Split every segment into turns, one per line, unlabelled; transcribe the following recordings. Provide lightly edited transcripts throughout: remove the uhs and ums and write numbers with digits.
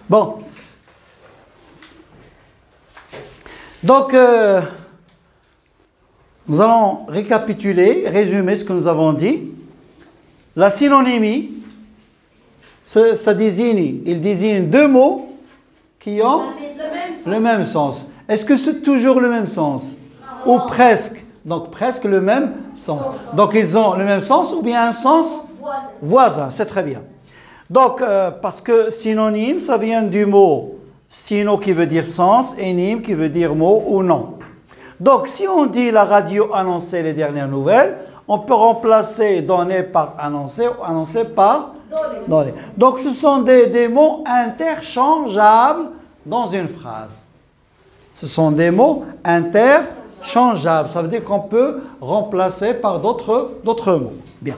Bon. Donc, nous allons récapituler, résumer ce que nous avons dit. La synonymie, ça désigne, il désigne deux mots qui ont le même sens. Est-ce que c'est toujours le même sens? Ou presque? Donc, presque le même sens. Donc, ils ont le même sens ou bien un sens voisin. C'est très bien. Donc, parce que synonyme, ça vient du mot syno qui veut dire sens et nime qui veut dire mot ou non. Donc, si on dit la radio annonçait les dernières nouvelles, on peut remplacer donner par annoncer ou annoncer par donner. Donc, ce sont des mots interchangeables dans une phrase. Ce sont des mots interchangeables. Ça veut dire qu'on peut remplacer par d'autres mots. Bien.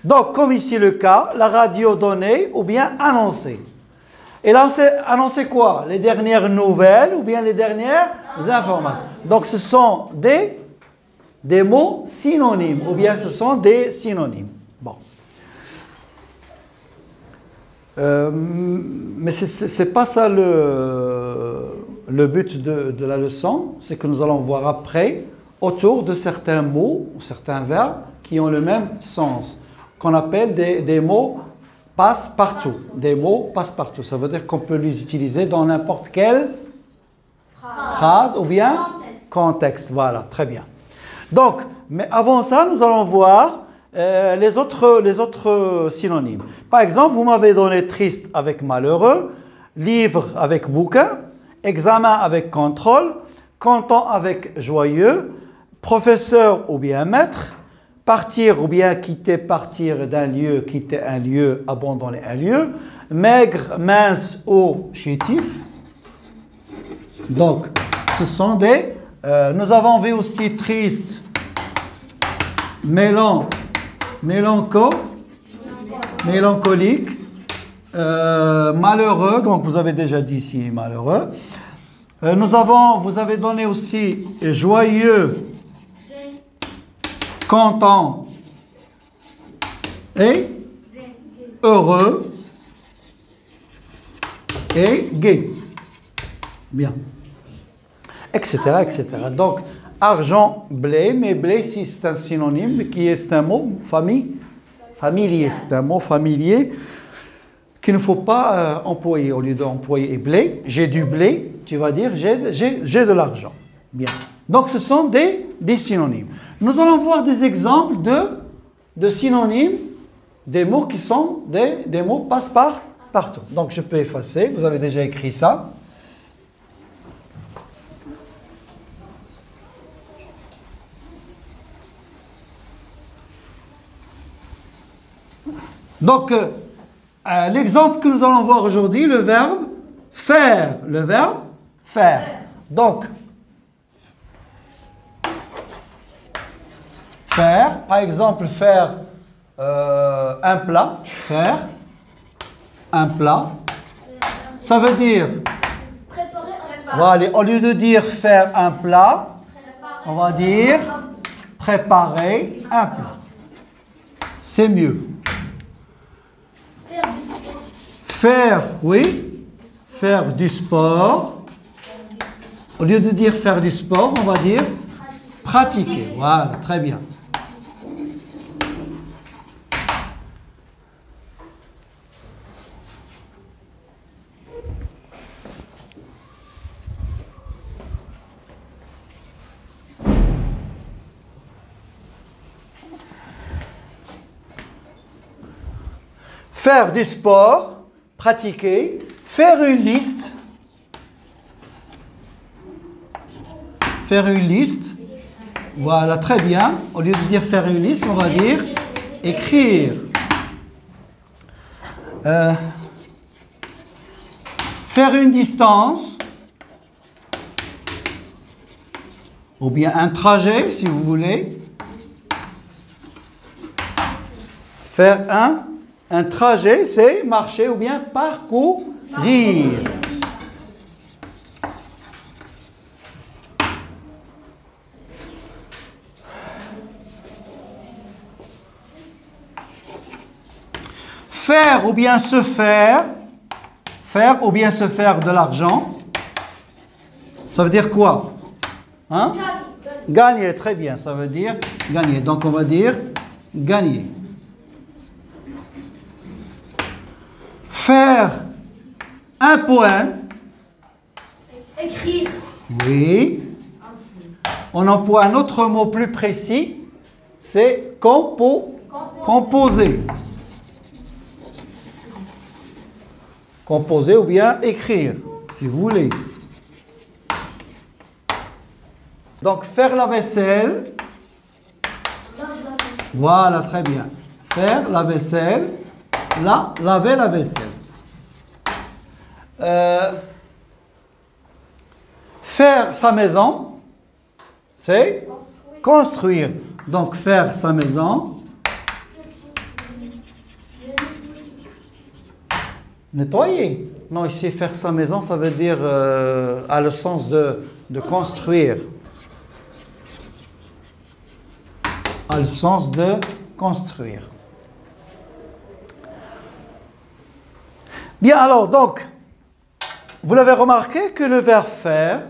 Donc, comme ici le cas, la radio donnait ou bien annonçait. Et là, c'est annoncer quoi? Les dernières nouvelles ou bien les dernières informations. Donc, ce sont des mots synonymes ou bien ce sont des synonymes. Bon. Mais ce n'est pas ça le but de la leçon. C'est que nous allons voir après autour de certains mots ou certains verbes qui ont le même sens, qu'on appelle des mots passe-partout. Des mots passe-partout. Ça veut dire qu'on peut les utiliser dans n'importe quelle phrase ou bien contexte. Voilà, très bien. Donc, mais avant ça, nous allons voir les autres synonymes. Par exemple, vous m'avez donné triste avec malheureux, livre avec bouquin, examen avec contrôle, content avec joyeux, professeur ou bien maître, partir ou bien quitter, partir d'un lieu, quitter un lieu, abandonner un lieu, maigre, mince ou chétif. Donc, ce sont des... nous avons vu aussi triste, mélancolique, malheureux, donc vous avez déjà dit ici malheureux. Vous avez donné aussi joyeux, content et heureux et gai. Bien. Etc., etc. Donc, argent, blé, mais blé, ici, c'est un synonyme qui est un mot familier. C'est un mot familier qu'il ne faut pas employer. Au lieu d'employer blé, j'ai du blé, tu vas dire j'ai de l'argent. Bien. Donc, ce sont des synonymes. Nous allons voir des exemples de synonymes, des mots qui sont des mots passe-partout. Donc, je peux effacer. Vous avez déjà écrit ça. Donc, l'exemple que nous allons voir aujourd'hui, le verbe faire. Le verbe faire. Donc, faire, par exemple, faire un plat. Faire un plat. Ça veut dire, voilà, au lieu de dire faire un plat, on va dire préparer un plat. C'est mieux. Faire, oui, faire du sport. Au lieu de dire faire du sport, on va dire pratiquer. Voilà, très bien. Faire du sport, pratiquer, faire une liste. Faire une liste. Voilà, très bien. Au lieu de dire faire une liste, on va dire écrire. Faire une distance. Ou bien un trajet, si vous voulez. Faire un trajet, c'est marcher ou bien parcourir. Faire ou bien se faire. Faire ou bien se faire de l'argent. Ça veut dire quoi? Hein? Gagner, très bien, ça veut dire gagner. Donc on va dire gagner. Faire un poème.
Écrire.
Oui. On emploie un autre mot plus précis, c'est composer. Composer ou bien écrire, si vous voulez. Donc, faire la vaisselle. Voilà, très bien. Faire la vaisselle. Laver la vaisselle. Faire sa maison, c'est construire. Donc, faire sa maison. Nettoyer. Non, ici, faire sa maison, ça veut dire, a le sens de construire. A le sens de construire. Bien, alors, donc, vous l'avez remarqué que le verbe faire,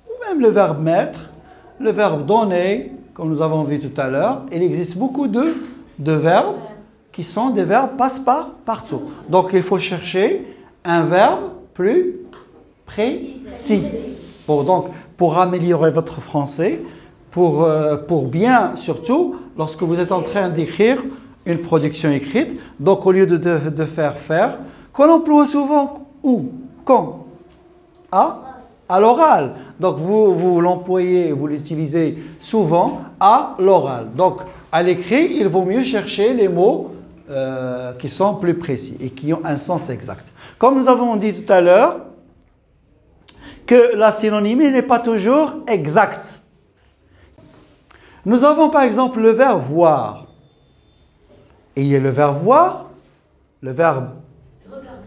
ou même le verbe mettre, le verbe donner, comme nous avons vu tout à l'heure, il existe beaucoup de verbes qui sont des verbes passe-partout. Donc, il faut chercher un verbe plus précis. Pour améliorer votre français, pour bien, surtout, lorsque vous êtes en train d'écrire une production écrite, donc au lieu de faire, qu'on emploie souvent où? Quand? À l'oral. Donc vous l'employez, vous l'utilisez souvent à l'oral. Donc à l'écrit, il vaut mieux chercher les mots qui sont plus précis et qui ont un sens exact. Comme nous avons dit tout à l'heure, que la synonymie n'est pas toujours exacte. Nous avons par exemple le verbe voir. Et il y a le verbe voir, le verbe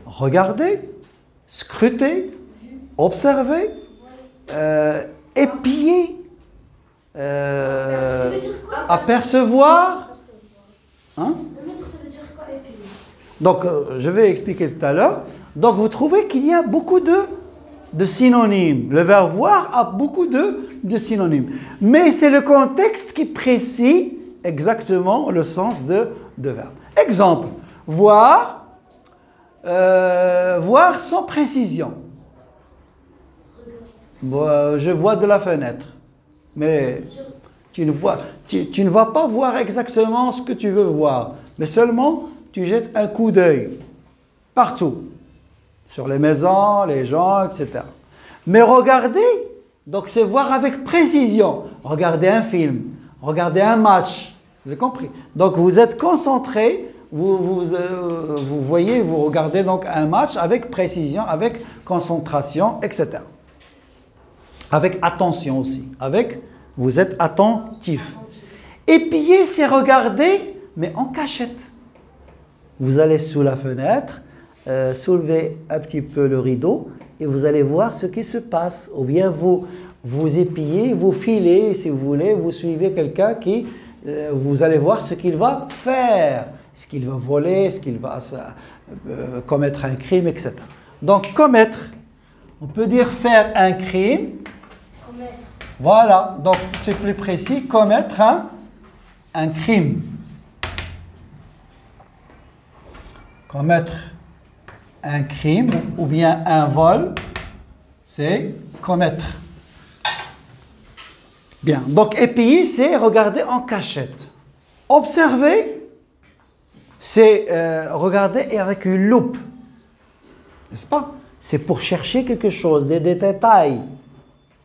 regarder, scruter, observer, épier, apercevoir. Hein? Donc, je vais expliquer tout à l'heure. Donc, vous trouvez qu'il y a beaucoup de synonymes. Le verbe voir a beaucoup de synonymes. Mais c'est le contexte qui précise exactement le sens de verbe. Exemple, voir, voir sans précision. Je vois de la fenêtre. Mais tu ne vas pas voir exactement ce que tu veux voir. Mais seulement, tu jettes un coup d'œil partout. Sur les maisons, les gens, etc. Mais regarder, donc c'est voir avec précision. Regardez un film, regardez un match. Vous avez compris? Donc vous êtes concentré, vous voyez, vous regardez donc un match avec précision, avec concentration, etc. Avec attention aussi. Vous êtes attentif. Épier, c'est regarder, mais en cachette. Vous allez sous la fenêtre, soulevez un petit peu le rideau et vous allez voir ce qui se passe. Ou bien vous épiez, vous filez, si vous voulez, vous suivez quelqu'un qui... vous allez voir ce qu'il va faire. Est-ce qu'il va voler, est-ce qu'il va commettre un crime, etc. Donc, commettre, on peut dire faire un crime. Voilà, donc c'est plus précis, commettre un crime. Commettre un crime ou bien un vol, c'est commettre. Bien, donc épier, c'est regarder en cachette. Observer, c'est regarder et avec une loupe. N'est-ce pas? C'est pour chercher quelque chose, des détails.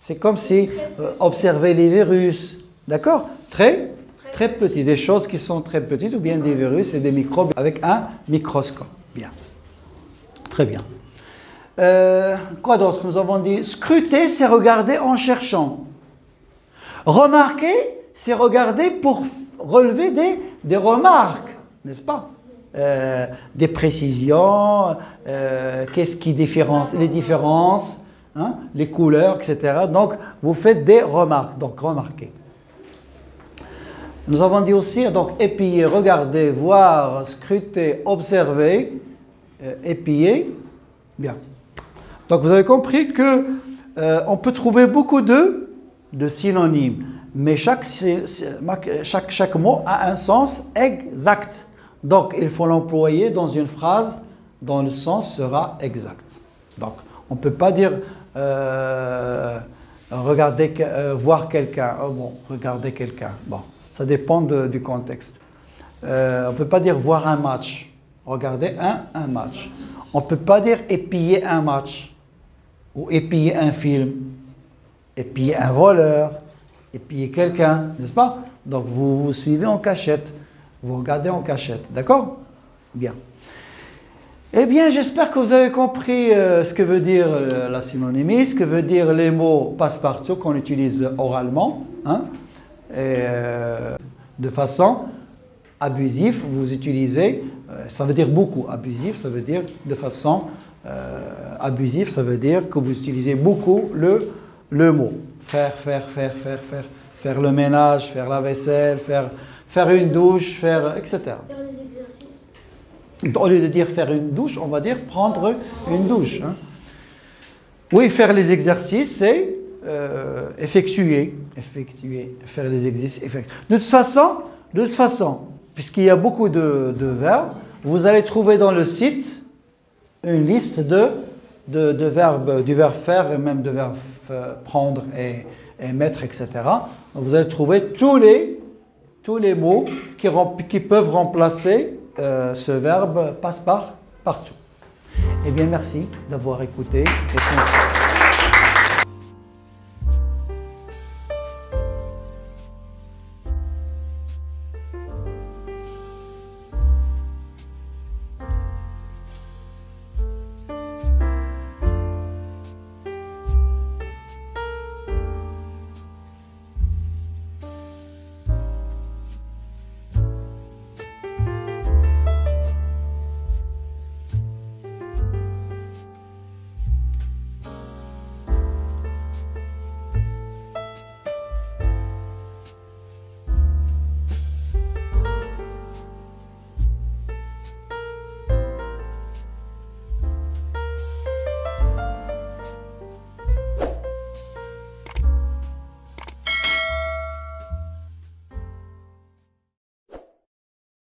C'est comme si observer les virus, d'accord? Très petits, des choses qui sont très petites ou bien des virus et des microbes avec un microscope. Bien, très bien. Quoi d'autre? Nous avons dit scruter, c'est regarder en cherchant. Remarquer, c'est regarder pour relever des remarques, n'est-ce pas? Des précisions, qu'est-ce qui différencie, les différences, hein, les couleurs, etc. Donc, vous faites des remarques, donc remarquez. Nous avons dit aussi, donc, épier, regarder, voir, scruter, observer, épier. Bien. Donc vous avez compris que on peut trouver beaucoup de synonymes, mais chaque mot a un sens exact. Donc il faut l'employer dans une phrase dont le sens sera exact. Donc on ne peut pas dire regarder, voir quelqu'un. Oh bon, regarder quelqu'un. Bon, ça dépend du contexte. On ne peut pas dire voir un match. Regarder un match. On ne peut pas dire épier un match. Ou épier un film. Épier un voleur. Épier quelqu'un. N'est-ce pas? Donc vous suivez en cachette. Vous regardez en cachette. D'accord? Bien. Eh bien, j'espère que vous avez compris ce que veut dire la synonymie, ce que veut dire les mots passe-partout qu'on utilise oralement. Hein, et, de façon abusive, vous utilisez, ça veut dire beaucoup. Abusif, ça veut dire de façon abusive, ça veut dire que vous utilisez beaucoup le mot. Faire le ménage, faire la vaisselle, faire une douche, etc. Au lieu de dire faire une douche, on va dire prendre une douche. Hein. Oui, faire les exercices, c'est effectuer, faire les exercices. De toute façon, puisqu'il y a beaucoup de verbes, vous allez trouver dans le site une liste de verbes, du verbe faire et même de verbe prendre et mettre, etc. Vous allez trouver tous les mots qui peuvent remplacer ce verbe passe partout. Eh bien, merci d'avoir écouté.